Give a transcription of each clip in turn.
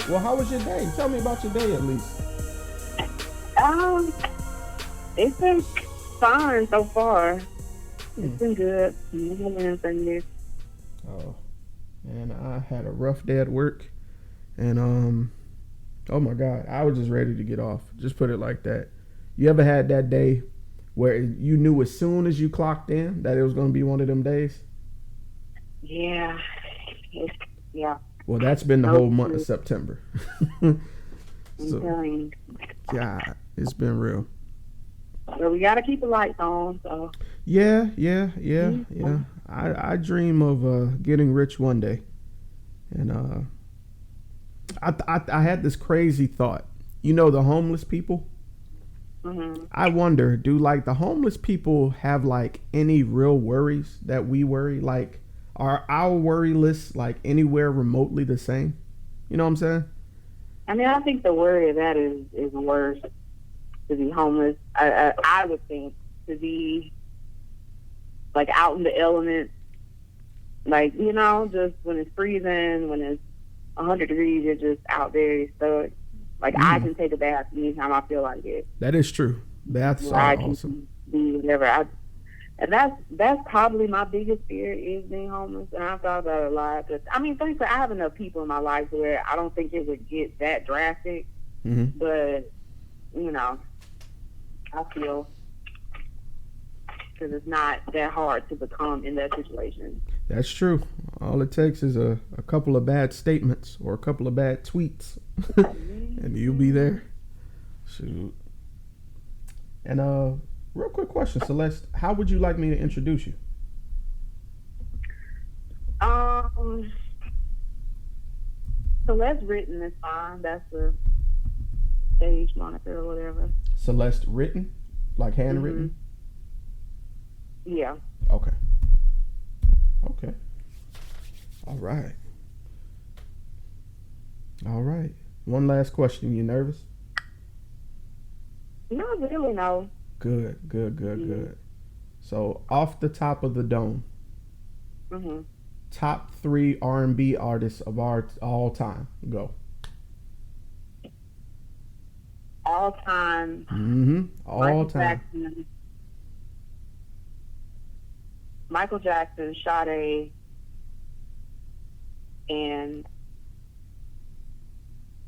Well, how was your day? Tell me about your day at least. Um, it's been fine so far. It's Hmm. been good. No wins in there. Oh, and I had a rough day at work, and oh my God, I was just ready to get off. Just put it like that. You ever had that day where you knew as soon as you clocked in that it was going to be one of them days? Yeah, it's, yeah. Well, that's been the No, whole month of September. I'm So, telling God, it's been real. you. So we gotta keep the lights on. So Yeah, yeah, yeah, yeah. Mhm. I dream of getting rich one day, and I had this crazy thought. You know, the homeless people. Mhm. I wonder, do like the homeless people have like any real worries that we worry? Like, are our worry lists like anywhere remotely the same? You know what I'm saying? I mean, I think the worry of that is worse to be homeless. I would think to be like out in the elements, like just when it's freezing, when it's 100 degrees, you're just out there. So like I Mm, can take a bath anytime I feel like it. that is true. Baths Where are I awesome. can do whatever. And that's probably my biggest fear is being homeless. And I've thought about it a lot. Cause, I mean, thankfully, I have enough people in my life where I don't think it would get that drastic. Hmm. But you know, I feel because it's not that hard to become in that situation. That's true. All it takes is a couple of bad statements or a couple of bad tweets, and you'll be there. Shoot. And real quick question, Celeste, how would you like me to introduce you? Um, Celeste Written is fine. That's the stage moniker or whatever. Celeste Written, like Mhm. handwritten. Yeah. Okay. Okay. All right. All right. One last question. You nervous? Not really. No. Good. Good. Good. Mhm. Good. So off the top of the dome, Mhm. top three R&B artists of our all time. Go. All time. Mm-hmm. All Michael time. Jackson. Michael Jackson, Sade, and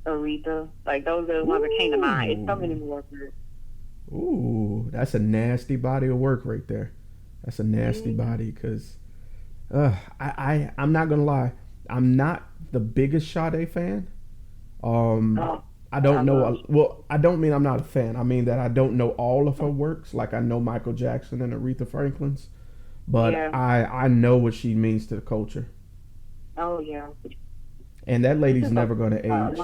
Aretha. Like those are the ones that came to mind. It's so many Ooh. more. Ooh. That's a nasty body of work right there. That's a nasty Mhm. body because I'm not gonna lie. I'm not the biggest Sade fan. Um, Oh, I I don't know. love. Well, I don't mean I'm not a fan. I mean that I don't know all of her works. Like I know Michael Jackson and Aretha Franklin's, but Yeah. I know what she means to the culture. Oh yeah. And that It's lady's just a never gonna age. She.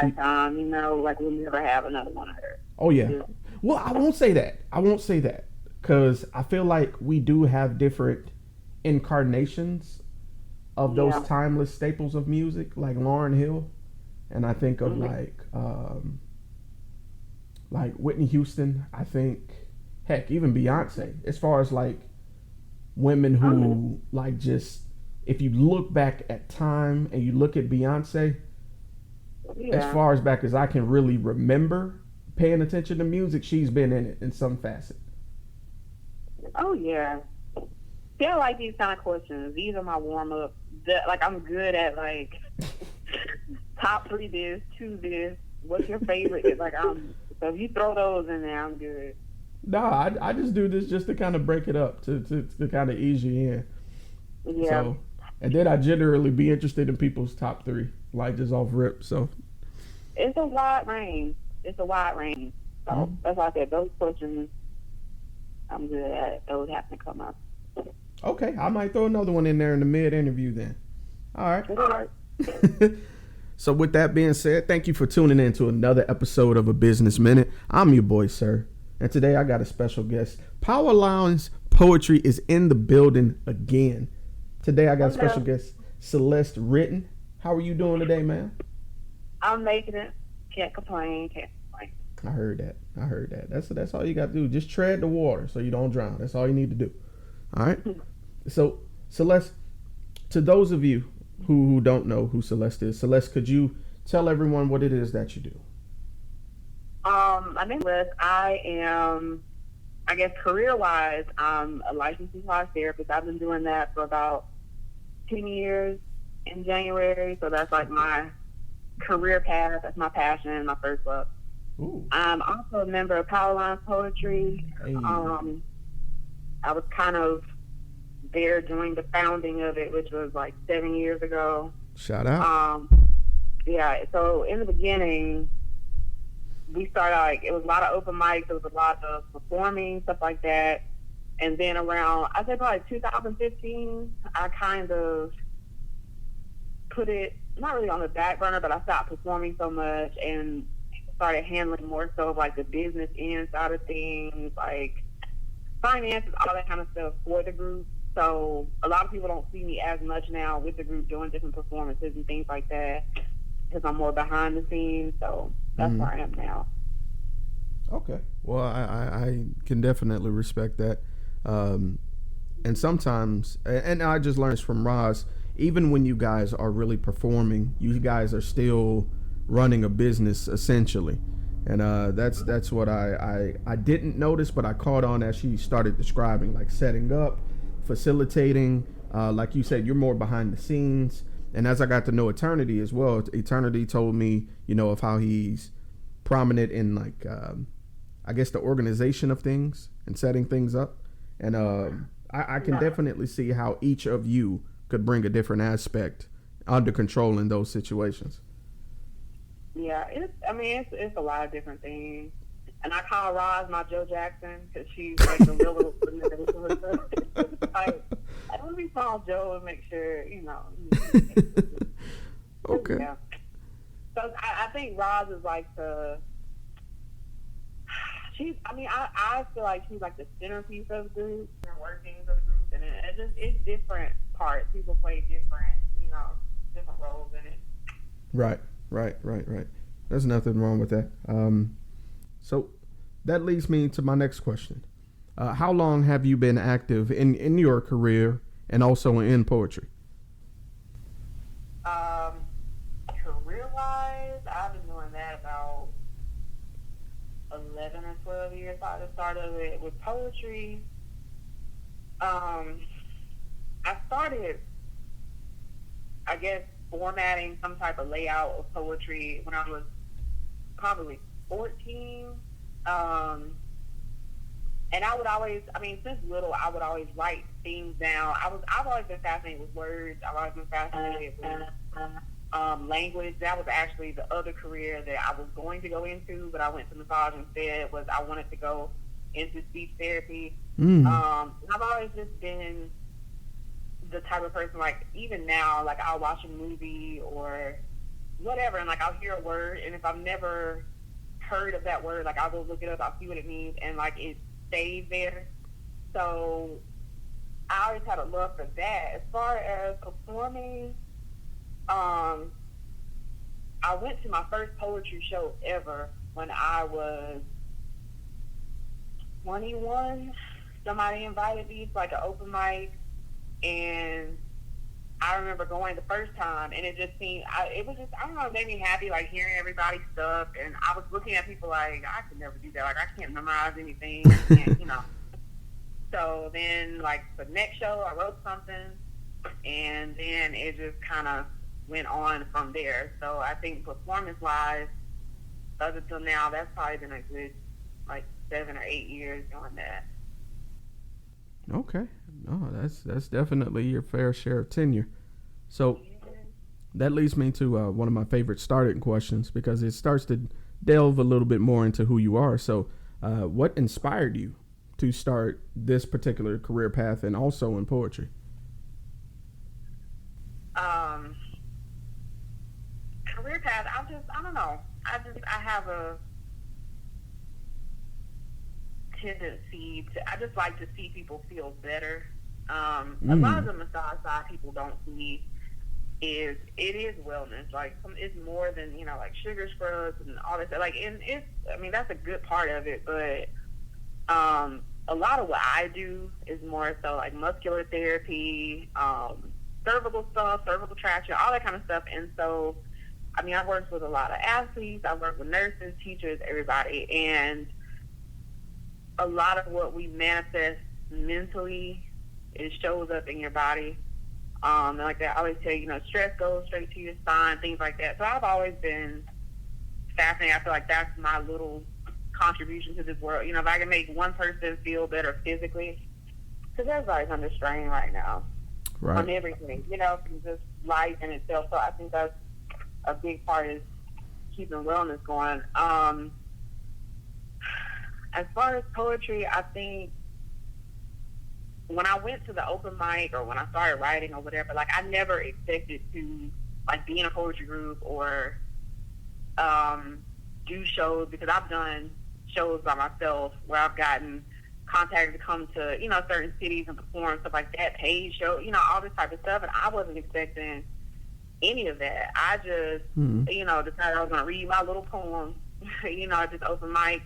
lifetime. Like we'll never have another one of her. Oh yeah. Just, Well, I won't say that. I won't say that because I feel like we do have different incarnations of those yeah. timeless staples of music, like Lauryn Hill, and I think of Mhm. like Whitney Houston. I think, heck, even Beyonce. As far as like women Oh who like just, if you look back at time and you look at Beyonce, as yeah. far as back as I can really remember paying attention to music, she's been in it in some facet. Oh yeah. See, I like these kind of questions. These are my warm up. Like I'm good at like top three this, two this. What's your favorite? It's like I'm. So if you throw those in there, I'm good. Nah, I just do this just to kind of break it up to kind of ease you in. Yeah. So, and then I generally be interested in people's top three, like just off rip. So, It's a wide range. It's a wide range. So mm, that's why I said those questions I'm good at. Those happen to come up. okay, I might throw another one in there in the mid interview then. All right. It'll work. So, with that being said, thank you for tuning in to another episode of A Business Minute. I'm your boy, Sirr. And today I got a special guest. Powerlines Poetry is in the building again. Today I got a special Hello. guest, Celeste Written. How are you doing today, man? I'm making it. Can't complain. Can't complain. I heard that. I heard that. That's all you got to do. Just tread the water so you don't drown. That's all you need to do. All right. So, Celeste, to those of you who don't know who Celeste is, Celeste, could you tell everyone what it is that you do. My name is Celeste. I am, I guess, career-wise, I'm a licensed massage therapist. I've been doing that for about 10 years in January. So that's like my career path. That's my passion, my first love. Ooh. I'm also a member of Powerlines Poetry. Hey. I was kind of there during the founding of it, which was like 7 years ago. Shout out. Yeah, so in the beginning, we started like, it was a lot of open mics, there was a lot of performing, stuff like that. And then around, I'd say probably 2015, I kind of put it, not really on the back burner, but I stopped performing so much and started handling more so of like the business end side of things, like finances, all that kind of stuff for the group. So a lot of people don't see me as much now with the group doing different performances and things like that because I'm more behind the scenes. So that's where I am now. Okay. Well, I can definitely respect that. And sometimes, and I just learned from Roz, even when you guys are really performing, you guys are still running a business essentially. And that's what I didn't notice, but I caught on as she started describing, like setting up, facilitating. Like you said, you're more behind the scenes. And as I got to know Eternity as well, Eternity told me, of how he's prominent in like, I guess the organization of things and setting things up. And I can definitely see how each of you could bring a different aspect under control in those situations. Yeah, it's a lot of different things. And I call Roz my Joe Jackson because she's like the real organization. Like, I don't be call Joe and make sure, Okay. Yeah. So I think Roz is like I feel like she's like the centerpiece of the group, the workings of the group, and it's different parts. People play different roles in it. Right. There's nothing wrong with that. So that leads me to my next question. How long have you been active in your career and also in poetry? Career-wise, I've been doing that about 11 or 12 years. I just started it with poetry. I started, I guess, formatting some type of layout of poetry when I was probably 14. And I would always, since little, I would always write things down. I've always been fascinated with words. I've always been fascinated with language. That was actually the other career that I was going to go into, but I went to massage instead. Was I wanted to go into speech therapy. I've always just been the type of person, like, even now, like, I'll watch a movie or whatever, and, like, I'll hear a word, and if I've never heard of that word, like, I'll go look it up, I'll see what it means, and, like, it stays there. So I always had a love for that. As far as performing, I went to my first poetry show ever when I was 21. Somebody invited me to, like, an open mic, and I remember going the first time, and it just seemed, it made me happy, like, hearing everybody's stuff, and I was looking at people like, I could never do that, like, I can't memorize anything, I can't, So then, like, the next show, I wrote something, and then it just kind of went on from there. So I think performance-wise, other till now, that's probably been a good, like, 7 or 8 years doing that. Okay. No, that's definitely your fair share of tenure. So that leads me to one of my favorite starting questions, because it starts to delve a little bit more into who you are. So what inspired you to start this particular career path and also in poetry? Career path, I don't know. I have a tendency I just like to see people feel better. A lot of the massage side people don't see it is wellness. Like, it's more than, like sugar scrubs and all this. Like, and that's a good part of it, but a lot of what I do is more so like muscular therapy, cervical stuff, cervical traction, all that kind of stuff. And so I mean, I worked with a lot of athletes. I worked with nurses, teachers, everybody, and a lot of what we manifest mentally, it shows up in your body. Like I always tell you, stress goes straight to your spine, things like that. So I've always been fascinated. I feel like that's my little contribution to this world. If I can make one person feel better physically, because everybody's under strain right now on everything, from just life in itself. So I think that's a big part is keeping wellness going. As far as poetry, I think when I went to the open mic or when I started writing or whatever, like I never expected to like be in a poetry group or do shows, because I've done shows by myself where I've gotten contacted to come to, certain cities and perform, stuff like that, paid show, all this type of stuff. And I wasn't expecting any of that. I just, decided I was going to read my little poem, just open mic.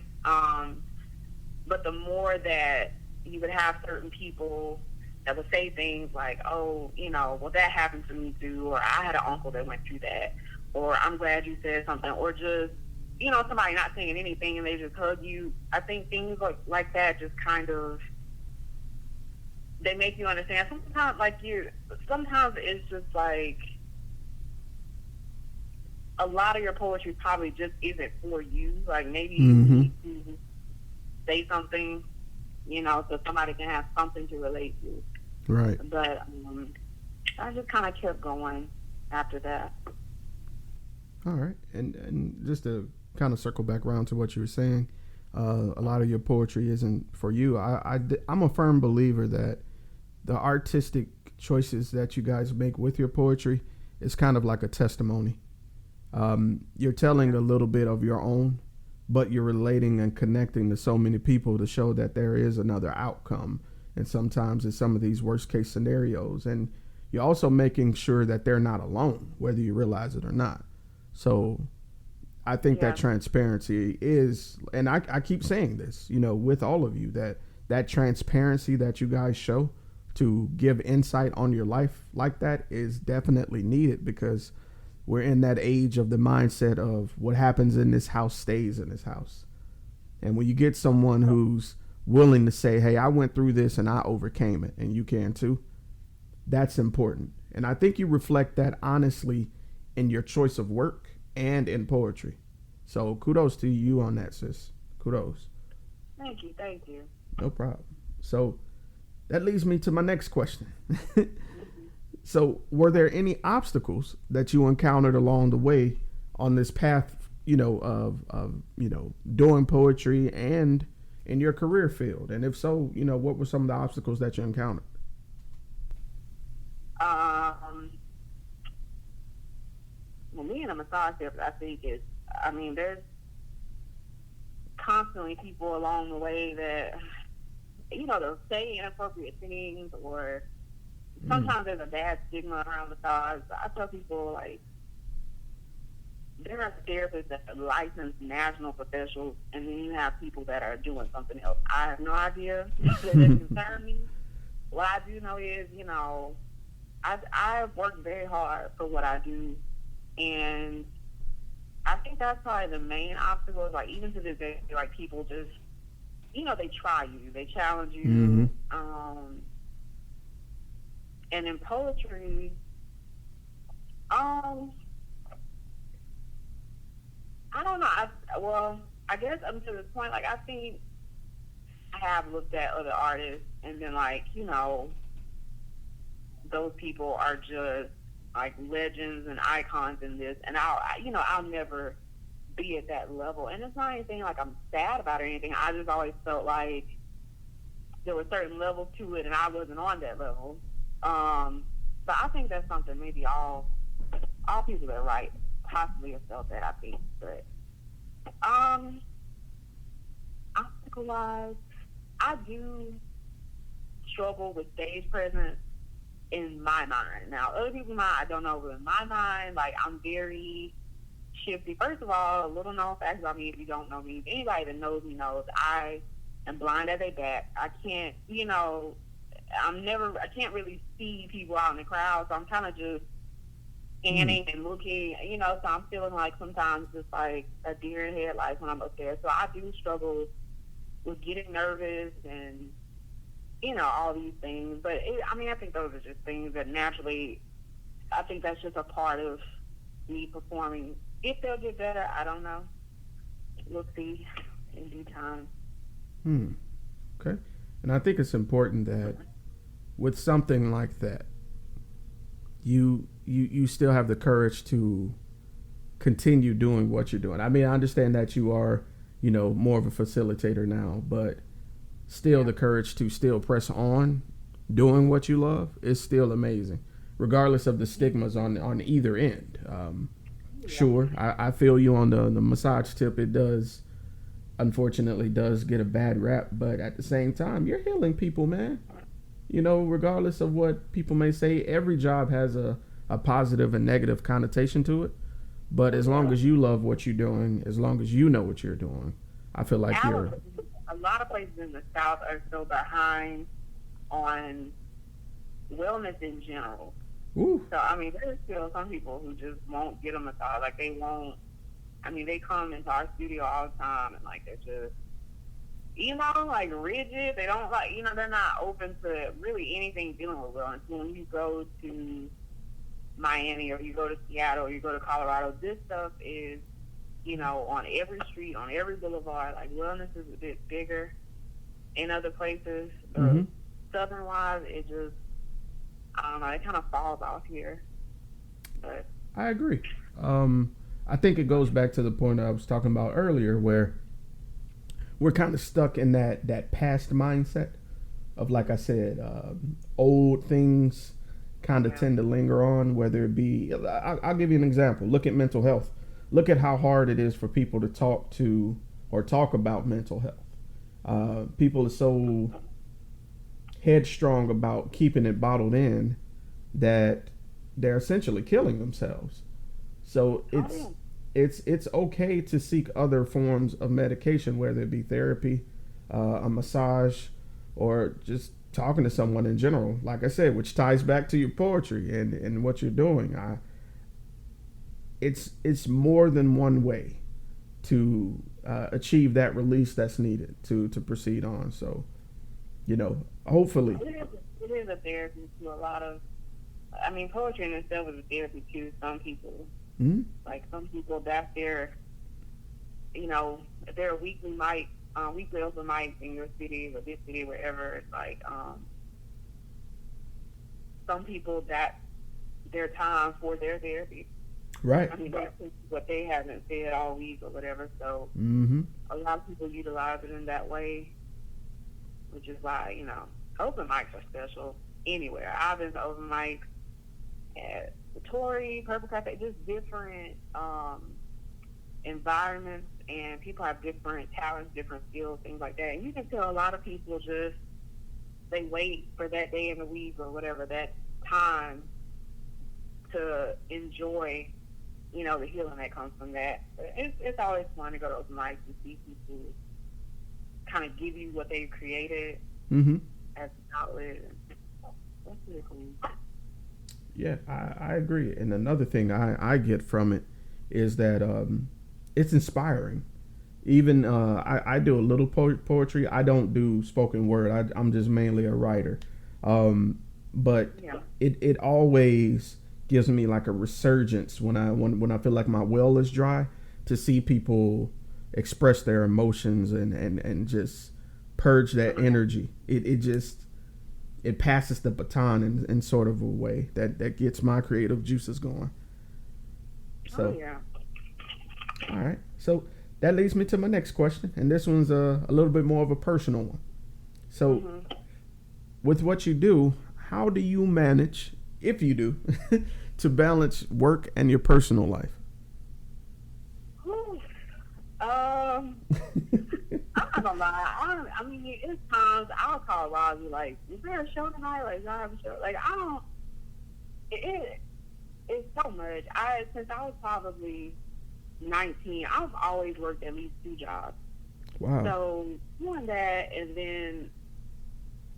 But the more that you would have certain people that would say things like, oh, well, that happened to me too, or I had an uncle that went through that, or I'm glad you said something, or just, somebody not saying anything and they just hug you. I think things like that just kind of, they make you understand. Sometimes it's just like, a lot of your poetry probably just isn't for you. Like maybe you need to say something, so somebody can have something to relate to. Right. But I just kind of kept going after that. All right. And just to kind of circle back around to what you were saying, a lot of your poetry isn't for you. I'm a firm believer that the artistic choices that you guys make with your poetry is kind of like a testimony. You're telling a little bit of your own, but you're relating and connecting to so many people to show that there is another outcome. And sometimes it's some of these worst case scenarios. And you're also making sure that they're not alone, whether you realize it or not. So I think that transparency is, and I keep saying this, with all of you, that transparency that you guys show to give insight on your life like that is definitely needed, because we're in that age of the mindset of what happens in this house stays in this house. And when you get someone who's willing to say, hey, I went through this and I overcame it, and you can too, that's important. And I think you reflect that honestly in your choice of work and in poetry. So kudos to you on that, sis. Kudos. Thank you. No problem. So that leads me to my next question. So were there any obstacles that you encountered along the way on this path, of doing poetry and in your career field? And if so, what were some of the obstacles that you encountered? Well, me and a massage therapist, I think there's constantly people along the way that, they'll say inappropriate things, or sometimes there's a bad stigma around massage. I tell people, like, there are therapists that are licensed national professionals, and then you have people that are doing something else. I have no idea. That doesn't concern me. What I do know is, I've worked very hard for what I do, and I think that's probably the main obstacle. Like, even to this day, like, people just, they try you, they challenge you. And in poetry, I don't know. I guess up to this point, like, I think I have looked at other artists and been like, those people are just like legends and icons in this, and I'll never be at that level. And it's not anything like I'm sad about or anything. I just always felt like there were certain levels to it, and I wasn't on that level. But I think that's something maybe all people that write possibly have felt that, I think. But obstacle-wise, I do struggle with stage presence in my mind. Now, other people's mind, I don't know, but in my mind, like, I'm very shifty. First of all, a little known fact about me, if you don't know me, anybody that knows me knows I am blind as a bat. I can't, I can't really see people out in the crowd, so I'm kind of just Hmm. scanning and looking, so I'm feeling like sometimes it's like a deer in headlights when I'm up there. So I do struggle with getting nervous and, all these things. But I think those are just things that naturally, I think that's just a part of me performing. If they'll get better, I don't know. We'll see in due time. Hmm. Okay. And I think it's important that with something like that, you still have the courage to continue doing what you're doing. I mean, I understand that you are, more of a facilitator now, but still Yeah. the courage to still press on doing what you love is still amazing, regardless of the stigmas on either end. Yeah. Sure, I feel you on the massage tip. It does, unfortunately, does get a bad rap, but at the same time, you're healing people, man. Regardless of what people may say, every job has a positive and negative connotation to it. But as long Yeah. as you love what you're doing, as long as you know what you're doing, I feel like you're. A lot of places in the South are so behind on wellness in general. Ooh. So, there's still some people who just won't get a massage. Like, they won't. They come into our studio all the time and, like, they're just, like, rigid. They don't, like, they're not open to really anything dealing with wellness. When you go to Miami or you go to Seattle or you go to Colorado, this stuff is, on every street, on every boulevard. Like, wellness is a bit bigger in other places. Mm-hmm. Southern wise, it just, I don't know, it kind of falls off here. But I agree. I think it goes back to the point I was talking about earlier, where we're kind of stuck in that past mindset of, like I said, old things kind of yeah, tend to linger on. Whether it be, I'll give you an example. Look at mental health. Look at how hard it is for people to talk to or talk about mental health. People are so headstrong about keeping it bottled in that they're essentially killing themselves. So oh it's yeah, it's okay to seek other forms of medication, whether it be therapy, a massage, or just talking to someone in general. Like I said, which ties back to your poetry and what you're doing. It's more than one way to achieve that release that's needed to proceed on. So hopefully. it is a therapy to a lot of. Poetry in itself is a therapy to some people. Mm-hmm. Like some people, that's you know, their weekly open mic in your city or this city, wherever. It's like some people that their time for their therapy. Right. That's what they haven't said all week or whatever. So Mm-hmm. a lot of people utilize it in that way, which is why open mics are special anywhere. I've been to open mics at the Tory, Purple Cafe, just different environments, and people have different talents, different skills, things like that. And you can tell a lot of people just they wait for that day in the week or whatever, that time to enjoy, the healing that comes from that. But it's always fun to go to open mics and see people kind of give you what they created Mm-hmm. as an outlet. That's really cool. Yeah, I agree. And another thing I get from it is that it's inspiring. Even I do a little poetry. I don't do spoken word. I'm just mainly a writer. But Yeah. it always gives me like a resurgence when I feel like my well is dry, to see people express their emotions and just purge that energy. It just it passes the baton in sort of a way that gets my creative juices going. Oh So, yeah. all right. So that leads me to my next question, and this one's a little bit more of a personal one. So, Mhm. with what you do, how do you manage, if you do, to balance work and your personal life? Whew. I'm not gonna lie. It's times I'll call Rob and be like, "Is there a show tonight? Like, do I have a show?" Like, I don't. It's so much. Since I was probably 19, I've always worked at least 2 jobs. Wow. So doing that, and then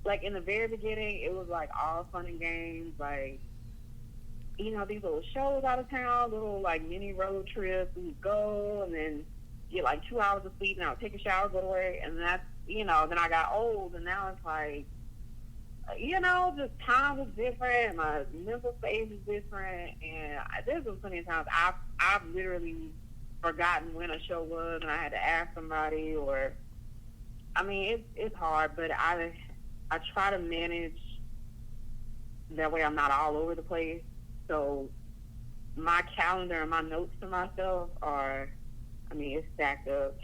like in the very beginning, it was like all fun and games. Like these little shows out of town, little like mini road trips. We would go and then get like 2 hours of sleep, and I would take a shower, go to work, and that's, then I got old, and now it's like, just time is different, my mental space is different, and there's been plenty of times I've literally forgotten when a show was, and I had to ask somebody, or, I mean, it's hard, but I try to manage that way I'm not all over the place. So my calendar and my notes to myself are, it's stacked up.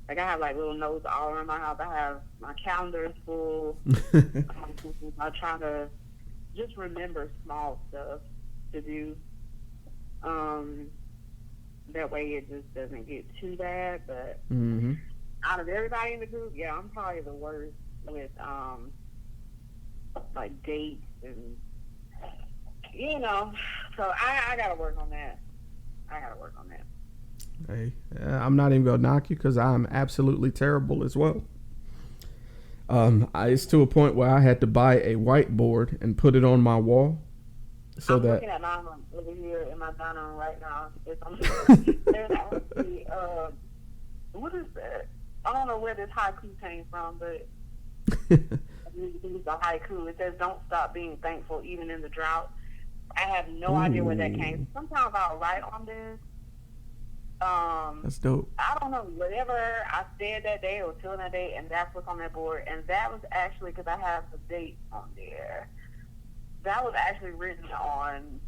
Like, I have like little notes all around my house. I have my calendar is full. I try to just remember small stuff to do. That way it just doesn't get too bad. But out of everybody in the group, yeah, I'm probably the worst with like dates and so I gotta work on that. Hey, I'm not even gonna knock you because I'm absolutely terrible as well. It's to a point where I had to buy a whiteboard and put it on my wall. So I'm that looking at mine over here in my dining room right now. It's on there's actually, what is that? I don't know where this haiku came from, but it's a haiku. It says, "Don't stop being thankful even in the drought." I have no idea where that came from. Sometimes I'll write on this. That's dope. I don't know, whatever I said that day or feeling that day, and that's what's on that board. And that was actually, because I have the date on there, that was actually written on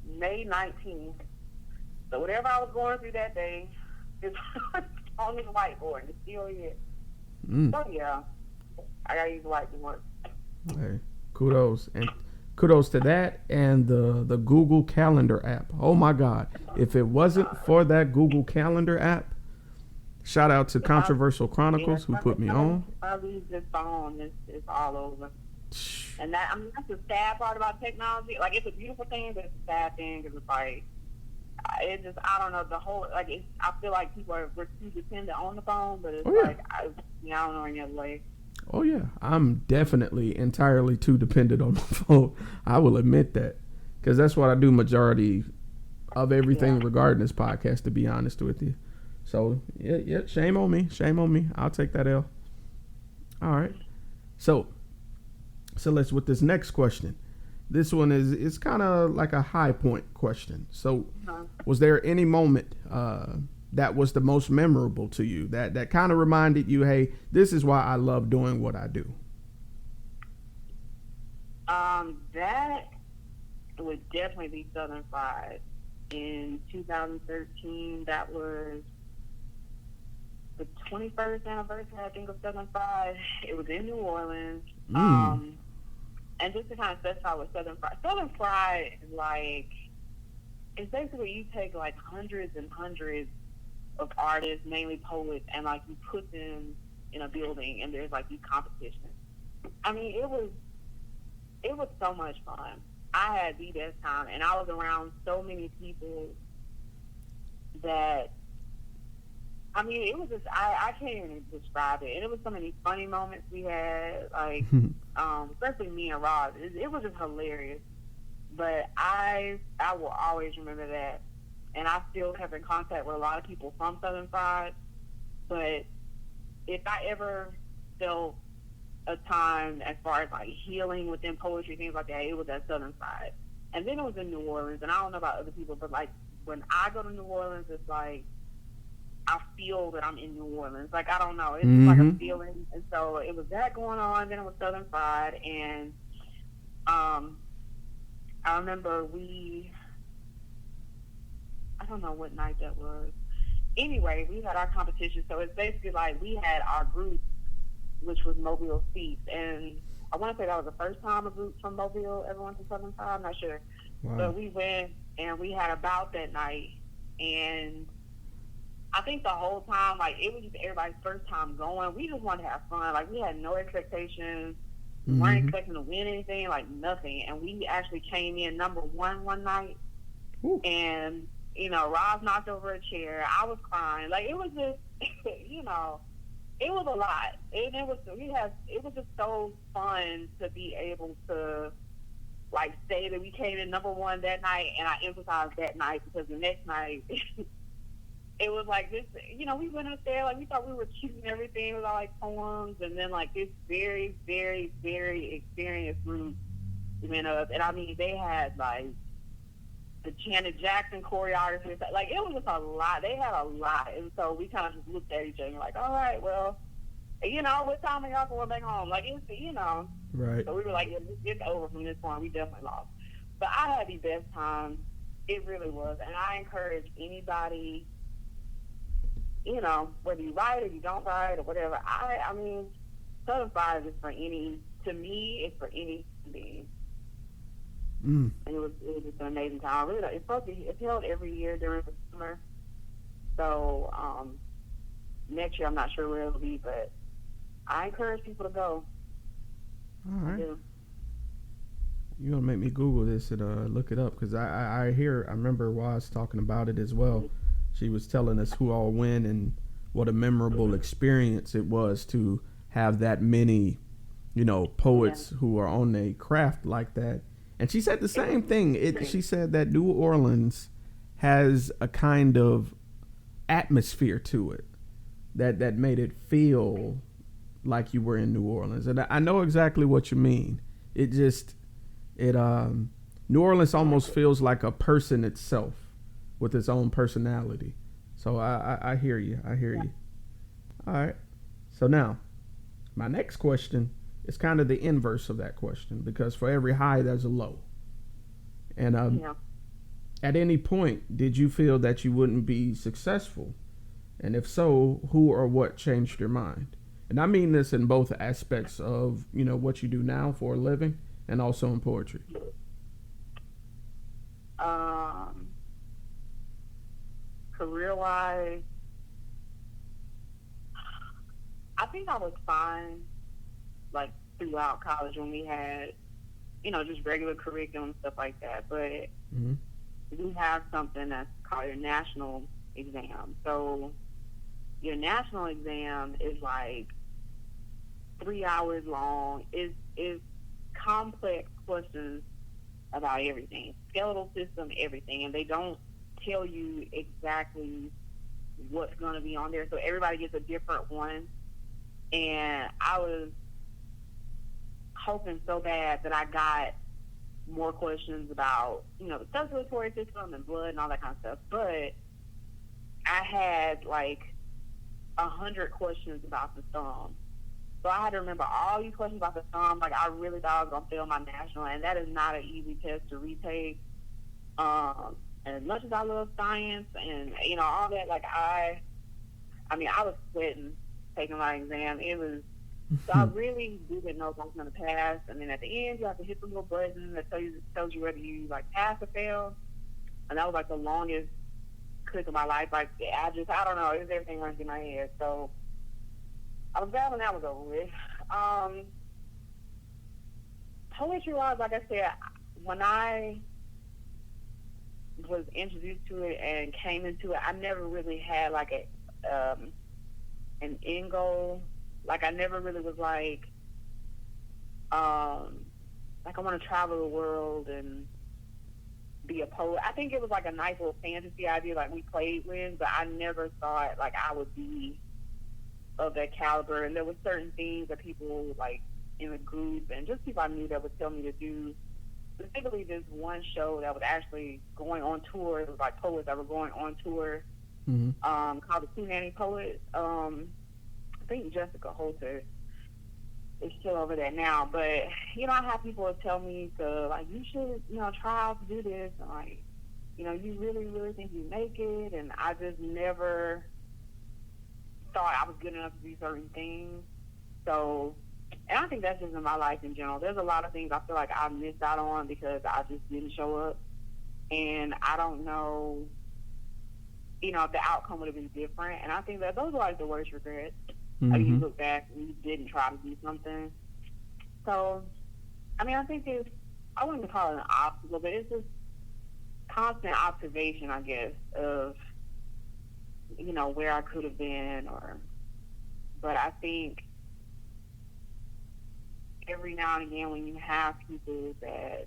May 19th. So whatever I was going through that day is on this whiteboard, and it's still here. So yeah, I gotta use the whiteboard. Hey, kudos. And kudos to that and the Google Calendar app. Oh my God. If it wasn't for that Google Calendar app, shout out to Controversial Chronicles who put me on. If I lose this phone, it's all over. And that's the sad part about technology. Like, it's a beautiful thing, but it's a sad thing because it's like, I don't know, the whole, like, I feel like we're too dependent on the phone, but it's I don't know any other way. Oh, yeah. I'm definitely entirely too dependent on my phone. I will admit that. Because that's what I do majority of everything regarding this podcast, to be honest with you. So, yeah, shame on me. Shame on me. I'll take that L. All right. So let's with this next question. This one is kind of like a high point question. So, was there any moment that was the most memorable to you that kind of reminded you, hey, this is why I love doing what I do? That would definitely be Southern Fried. In 2013, that was the 21st anniversary, I think, of Southern Fried. It was in New Orleans. And just to kind of specify what Southern Fried is like, it's basically you take like hundreds and hundreds of artists, mainly poets, and like you put them in a building, and there's like these competitions. I mean, it was so much fun. I had the best time, and I was around so many people that, I mean, it was just, I can't even describe it. And it was so many funny moments we had, like, especially me and Rob. It was just hilarious. But I will always remember that. And I still have in contact with a lot of people from Southern Fried. But if I ever felt a time as far as like healing within poetry, things like that, it was at Southern Fried. And then it was in New Orleans. And I don't know about other people, but like when I go to New Orleans, it's like I feel that I'm in New Orleans. Like, I don't know. It's just like a feeling. And so it was that going on. Then it was Southern Fried. And I remember I don't know what night that was. Anyway, we had our competition. So it's basically like we had our group, which was Mobile Speaks. And I want to say that was the first time a group from Mobile ever went to Southern Fried. I'm not sure. Wow. But we went and we had a bout that night. And I think the whole time, like, it was just everybody's first time going. We just wanted to have fun. Like, we had no expectations. We weren't expecting to win anything, like, nothing. And we actually came in number one night. Ooh. And, you know, Roz knocked over a chair. I was crying. Like, it was just, you know, it was a lot. It was just so fun to be able to like say that we came in number one that night, and I emphasized that night because the next night it was like this. You know, we went up there like we thought we were cute and everything with all like poems, and then like this very, very, very experienced group went up, and I mean they had like the Janet Jackson choreography. Like it was just a lot. They had a lot, and so we kind of just looked at each other and like, all right, well, you know, what time are y'all going back home? Like it's, you know. Right. So we were like, it's over from this point. We definitely lost. But I had the best time. It really was. And I encourage anybody, you know, whether you write or you don't write or whatever. I mean, Southern Fridays is for any, to me, it's for any being. And it was just an amazing time. Really, it's held every year during the summer. So next year, I'm not sure where it'll be, but I encourage people to go. All right. You're going to make me Google this and look it up because I remember Waz talking about it as well. She was telling us who all went and what a memorable experience it was to have that many, you know, poets who are on a craft like that. And she said the same thing. She said that New Orleans has a kind of atmosphere to it that made it feel like you were in New Orleans. And I know exactly what you mean. New Orleans almost feels like a person itself with its own personality. So I hear you. I hear you. All right. So now, my next question is kind of the inverse of that question because for every high, there's a low. And at any point, did you feel that you wouldn't be successful? And if so, who or what changed your mind? And I mean this in both aspects of, you know, what you do now for a living and also in poetry. Career-wise, I think I was fine, like, throughout college when we had, you know, just regular curriculum and stuff like that. But we have something that's called your national exam. So your national exam is like 3 hours long. It's complex questions about everything, skeletal system, everything, and they don't tell you exactly what's going to be on there. So everybody gets a different one. And I was hoping so bad that I got more questions about, you know, the circulatory system and blood and all that kind of stuff. But I had like 100 questions about the thumb. So I had to remember all these questions about the thumb. Like I really thought I was going to fail my national, and that is not an easy test to retake. And as much as I love science and, you know, all that, like I was sweating taking my exam. It was, so I really didn't know if I was going to pass. And then at the end, you have to hit the little button that tells you whether you like pass or fail. And that was like the longest click of my life. Like I don't know, it was everything running through my head. So I was glad when that was over with. Poetry-wise, like I said, when I was introduced to it and came into it, I never really had like an end goal. Like I never really was like I want to travel the world and be a poet. I think it was like a nice little fantasy idea like we played with, but I never thought like I would be of that caliber. And there were certain things that people like in the group and just people I knew that would tell me to do. Specifically, this one show that was actually going on tour. It was like poets that were going on tour, called the Two Nanny Poets. I think Jessica Holter is still over there now. But, you know, I have people tell me to, like, you should, you know, try out to do this. And, like, you know, you really, really think you make it. And I just never thought I was good enough to do certain things. So, and I think that's just in my life in general. There's a lot of things I feel like I missed out on because I just didn't show up. And I don't know, you know, if the outcome would have been different. And I think that those are like the worst regrets. Like you look back and you didn't try to do something. So, I mean, I think I wouldn't call it an obstacle, but it's just constant observation, I guess, of, you know, where I could have been but I think every now and again when you have people that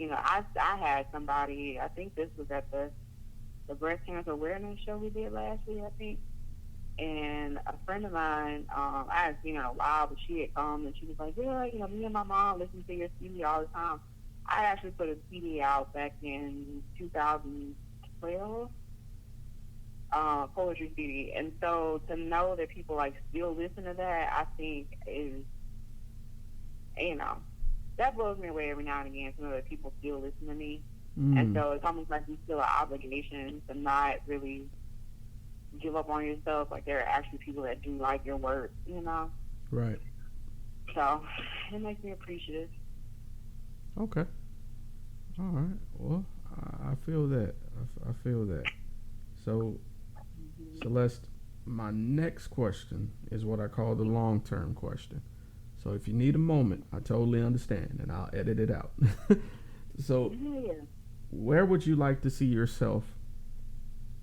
I had somebody. I think this was at the breast cancer awareness show we did last year, I think. And a friend of mine, I hadn't seen her in a while, but she had come and she was like, yeah, me and my mom listen to your CD all the time. I actually put a CD out back in 2012, poetry CD. And so to know that people like still listen to that, I think is, that blows me away every now and again to know that people still listen to me. And so it's almost like you feel an obligation to not really give up on yourself. Like there are actually people that do like your work, Right. So it makes me appreciative. Okay. All right. Well, I feel that. I feel that. So, Celeste, my next question is what I call the long-term question. So if you need a moment, I totally understand, and I'll edit it out. So, where would you like to see yourself,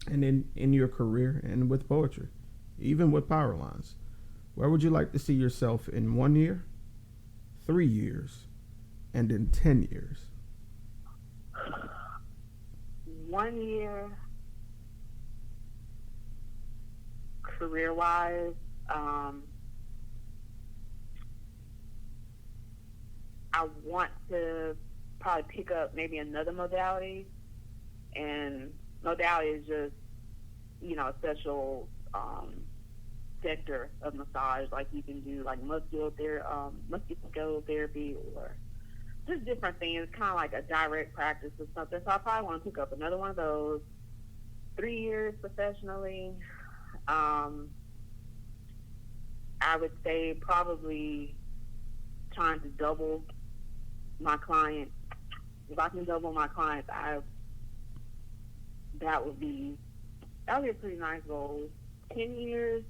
and in your career and with poetry, even with Powerlines? Where would you like to see yourself in 1 year, 3 years, and in 10 years? 1 year, career-wise, I want to probably pick up maybe another modality, and modality is just, a special sector of massage. Like you can do like musculoskeletal therapy or just different things, kind of like a direct practice or something. So I probably want to pick up another one of those. 3 years professionally, I would say probably trying to double my clients. If I can double my clients, that would be a pretty nice goal. 10 years,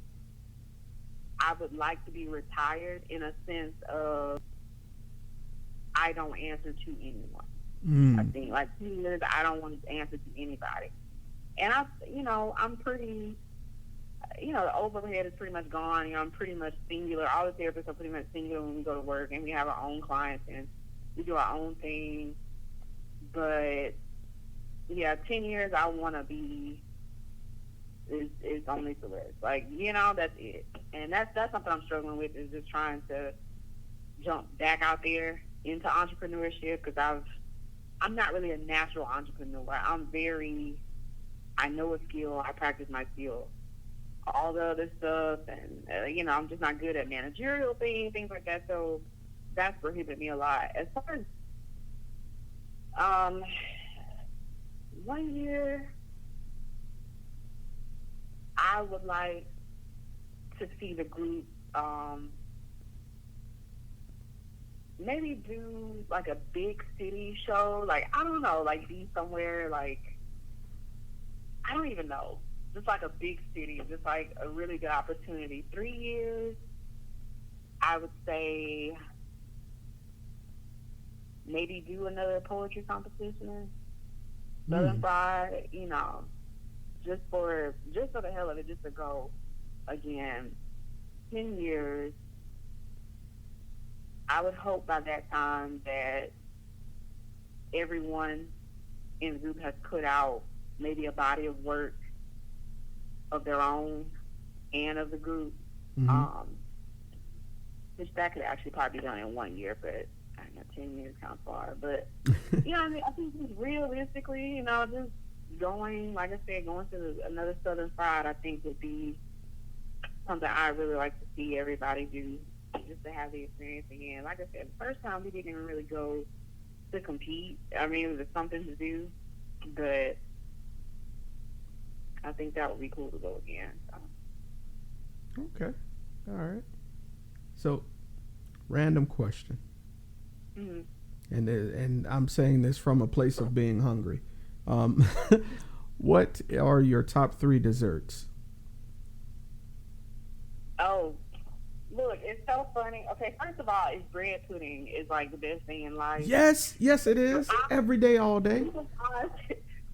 I would like to be retired in a sense of I don't answer to anyone. I think like 2 years, I don't want to answer to anybody. And I'm pretty, the overhead is pretty much gone. I'm pretty much singular. All the therapists are pretty much singular when we go to work, and we have our own clients and we do our own thing. But yeah, 10 years, I want to be is only the list. Like, that's it. And that's something I'm struggling with, is just trying to jump back out there into entrepreneurship, because I'm not really a natural entrepreneur. I know a skill, I practice my skill. All the other stuff, and I'm just not good at managerial things like that. So that's prohibited me a lot. As far as 1 year, I would like to see the group maybe do like a big city show. Like, I don't know, like be somewhere like, I don't even know. Just like a big city, just like a really good opportunity. 3 years, I would say maybe do another poetry competition. Southern Fried, just for the hell of it, just to go again. 10 years, I would hope by that time that everyone in the group has put out maybe a body of work of their own and of the group, which that could actually probably be done in 1 year, but I know 10 years kind of far. But I think just realistically, just going, like I said, going to another Southern Fried, I think would be something I really like to see everybody do, just to have the experience again. Like I said, the first time we didn't even really go to compete. I mean, it was something to do, but I think that would be cool to go again. So. Okay. All right. So, random question. And I'm saying this from a place of being hungry. What are your top 3 desserts? Oh, look, it's so funny. Okay, first of all, bread pudding is like the best thing in life. Yes, it is. Every day, all day.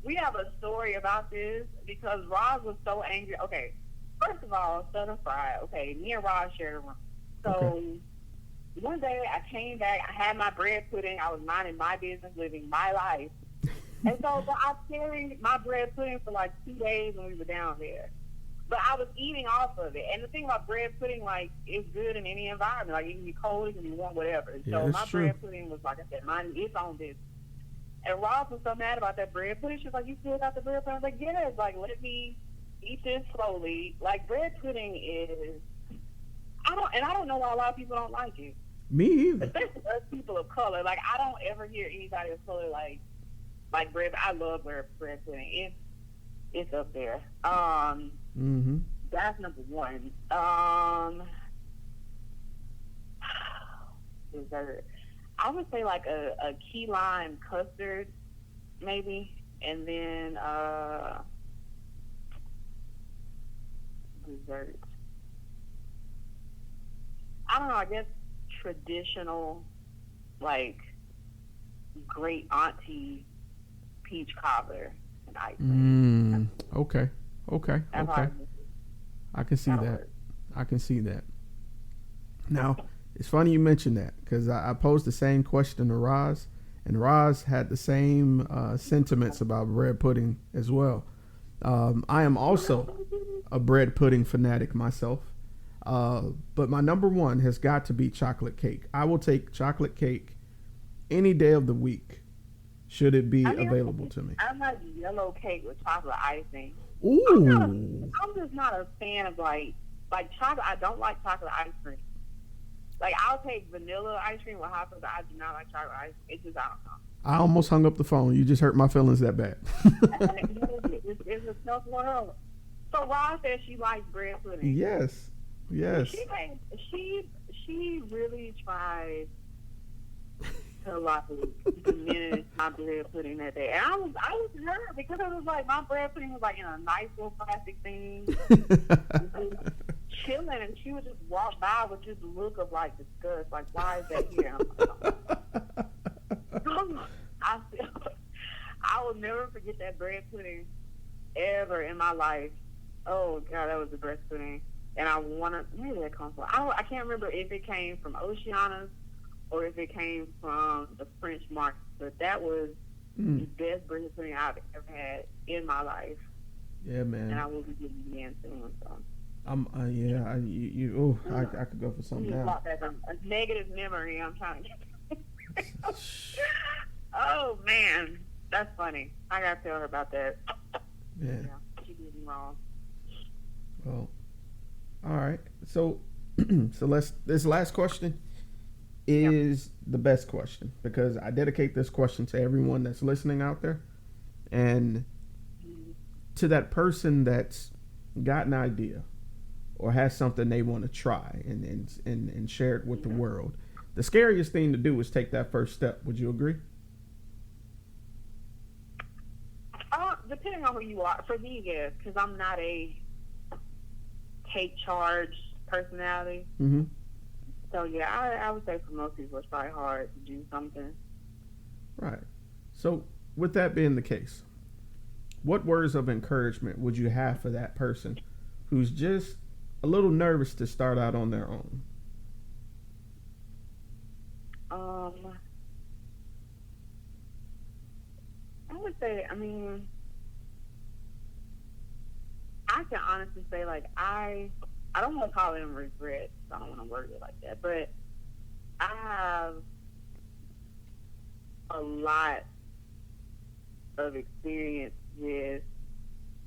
We have a story about this because Roz was so angry. Okay, first of all, Southern Fried. Okay, me and Roz shared a room. So one day I came back, I had my bread pudding, I was minding my business, living my life. And so I carried my bread pudding for like 2 days when we were down there. But I was eating off of it. And the thing about bread pudding, like, it's good in any environment. Like, it can be cold, it can be warm, whatever. Yeah, So that's my true. bread pudding was, like I said, mine its own business. And Ross was so mad about that bread pudding. She was like, you still got the bread pudding? I was like, yes. Like, let me eat this slowly. Like, bread pudding is, I don't know why a lot of people don't like it. Me either. Especially us people of color. Like, I don't ever hear anybody of color like bread. I love bread pudding. It's up there. Mm-hmm. That's number one. Dessert. I would say like a key lime custard, maybe, and then dessert. I don't know. I guess traditional, like great auntie peach cobbler and ice cream. Okay. Okay. That's Okay. how I can see that'll that. work. I can see that. Now, it's funny you mentioned that because I posed the same question to Roz, and Roz had the same sentiments about bread pudding as well. I am also a bread pudding fanatic myself, but my number one has got to be chocolate cake. I will take chocolate cake any day of the week, should it be I mean, available to me. I like yellow cake with chocolate icing. Ooh. I'm just not a fan of like chocolate. I don't like chocolate ice cream. Like I'll take vanilla ice cream with hot chocolate. I do not like chocolate ice cream. It's just I don't know. I almost hung up the phone. You just hurt my feelings that bad. It's a tough world. So Roz says she likes bread pudding. Yes. Yes. She really tried to like diminish my bread pudding that day, and I was hurt because it was like my bread pudding was like in a nice little plastic thing, chilling, and she would just walk by with this look of like disgust, like why is that here? I will never forget that bread pudding ever in my life. Oh God, that was the best pudding, and I wanna where did that come from? I can't remember if it came from Oceana's or if it came from the French market, but that was the best bread pudding I've ever had in my life. Yeah, man. And I will be getting it again soon. So. I could go for something now. Brought back a negative memory. I'm trying to get. Oh man, that's funny. I gotta tell her about that. Yeah. She did me wrong. Well, all right. So this last question is the best question because I dedicate this question to everyone that's listening out there, and to that person that's got an idea or has something they want to try and share it with the world. The scariest thing to do is take that first step. Would you agree? Depending on who you are. For me, yes, because I'm not a take charge personality. Mm-hmm. So yeah, I would say for most people it's probably hard to do something. Right. So with that being the case, what words of encouragement would you have for that person who's just a little nervous to start out on their own? I would say, I mean, I can honestly say, like, I don't want to call them regrets. I don't want to word it like that, but I have a lot of experience with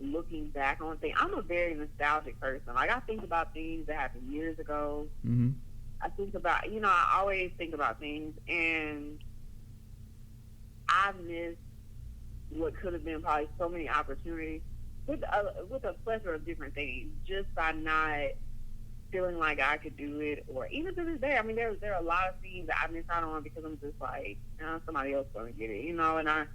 looking back on things. I'm a very nostalgic person. Like, I think about things that happened years ago. Mm-hmm. I think about, I always think about things, and I miss what could have been probably so many opportunities with a plethora of different things, just by not feeling like I could do it, or even to this day. I mean, there are a lot of things that I miss out on because I'm just like, somebody else gonna get it, and I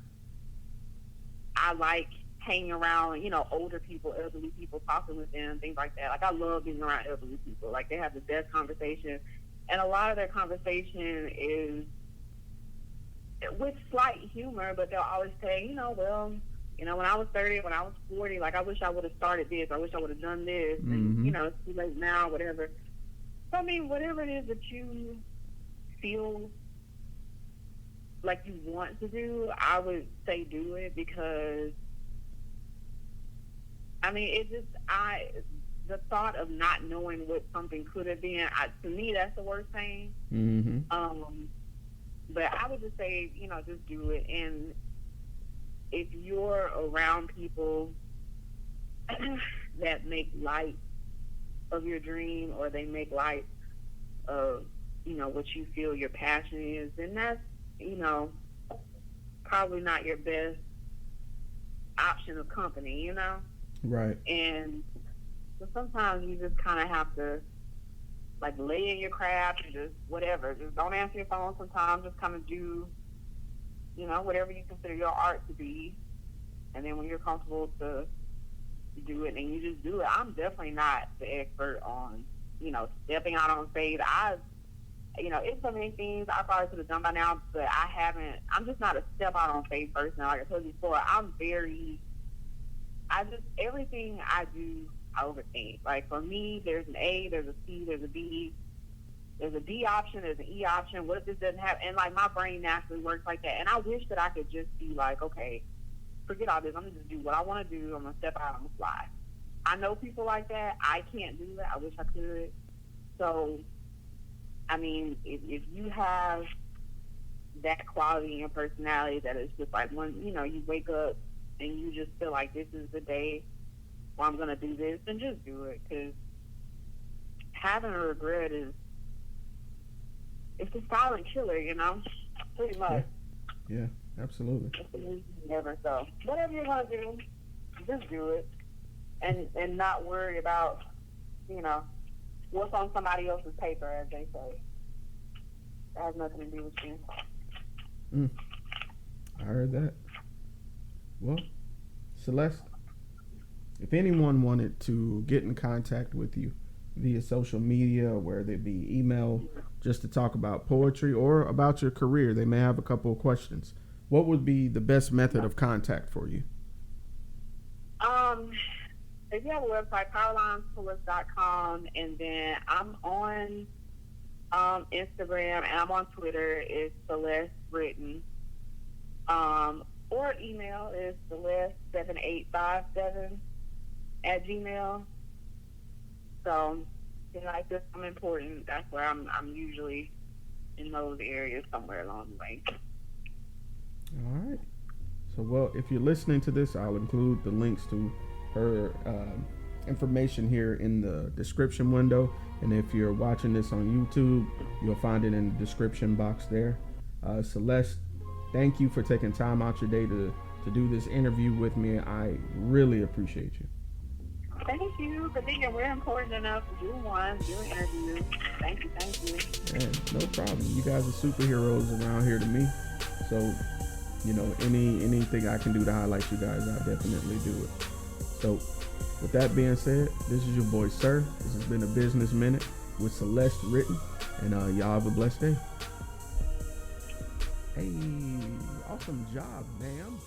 like hanging around, older people, elderly people, talking with them, things like that. Like, I love being around elderly people. Like, they have the best conversation, and a lot of their conversation is with slight humor, but they'll always say, when I was 30, when I was 40, like, I wish I would have started this, I wish I would have done this, and, it's too late now, whatever. So, I mean, whatever it is that you feel like you want to do, I would say do it, because I mean, the thought of not knowing what something could have been, to me, that's the worst thing. But I would just say, just do it. And if you're around people that make light of your dream, or they make light of, what you feel your passion is, then that's, probably not your best option of company, Right. And so sometimes you just kind of have to, like, lay in your craft and just whatever. Just don't answer your phone sometimes. Just kind of do, whatever you consider your art to be. And then when you're comfortable to do it, and you just do it. I'm definitely not the expert on, stepping out on stage. It's so many things I probably could have done by now, but I haven't. I'm just not a step out on stage person. Like I told you before, everything I do, I overthink. Like, for me, there's an A, there's a C, there's a B, there's a D option, there's an E option. What if this doesn't happen? And, like, my brain naturally works like that. And I wish that I could just be like, okay, forget all this. I'm going to just do what I want to do. I'm going to step out. I'm going to fly. I know people like that. I can't do that. I wish I could. So, I mean, if you have that quality in your personality that is just like, when, you wake up and you just feel like this is the day where I'm going to do this, then just do it. Because having a regret it's a silent killer, pretty much. Yeah, absolutely. Never. So whatever you're going to do, just do it. And not worry about, what's on somebody else's paper, as they say. That has nothing to do with you. I heard that. Well, Celeste, if anyone wanted to get in contact with you via social media, whether it be email, just to talk about poetry or about your career, they may have a couple of questions. What would be the best method of contact for you? If you have a website, powerlinespoetry.com, and then I'm on Instagram and I'm on Twitter. It's Celeste Written. Or email is celeste7857@gmail. So, like this, I'm important. That's where I'm usually in those areas somewhere along the way. All right. So, well, if you're listening to this, I'll include the links to her information here in the description window. And if you're watching this on YouTube, you'll find it in the description box there. Celeste, thank you for taking time out your day to do this interview with me. I really appreciate you. Thank you for thinking we're important enough to do an interview. Thank you. Man, no problem. You guys are superheroes around here to me. So, anything I can do to highlight you guys, I definitely do it. So, with that being said, this is your boy Sirr. This has been a Business Minute with Celeste Written, and y'all have a blessed day. Hey, awesome job, ma'am.